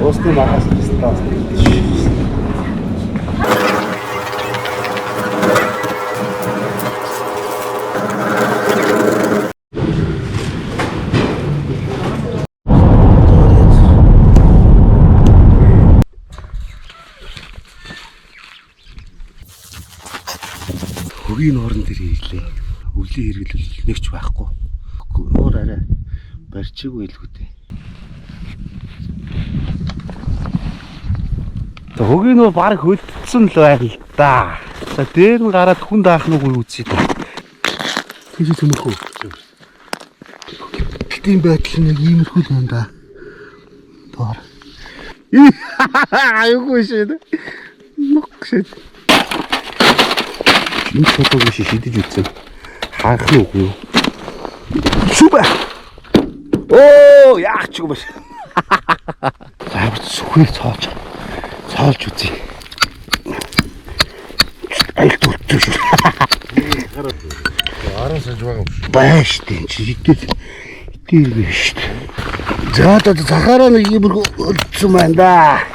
Уусны магаас стаас тэгдэж. Хөгийн орон дээр ирлээ. Өвлийн хэрэглэл нэгч байхгүй. Нуур арай барьчаагүй илүү дээ. Хөгийн нуур баг хөлдсөн л байх л да. За дээр нь гараад хүн даах нүг үзье та. Тийш төмөрхөө. Гэтийн байдал нэг иймэрхүү л байна да. Доор. Аюугүй шээ. Нок шээ. Энэ фотог шидэж үзсэн. Хаах нь үгүй юу? Шүбэ. Оо, яах ч юм бэ. Заавар сүхээр цоолж үзье. Айлт үлдсэн шүү. Араа саж байгаа юм шүү. Баяа штэ. Чигтэй ирвэ штэ. За захаараа нэг юм үлдсэн байна да.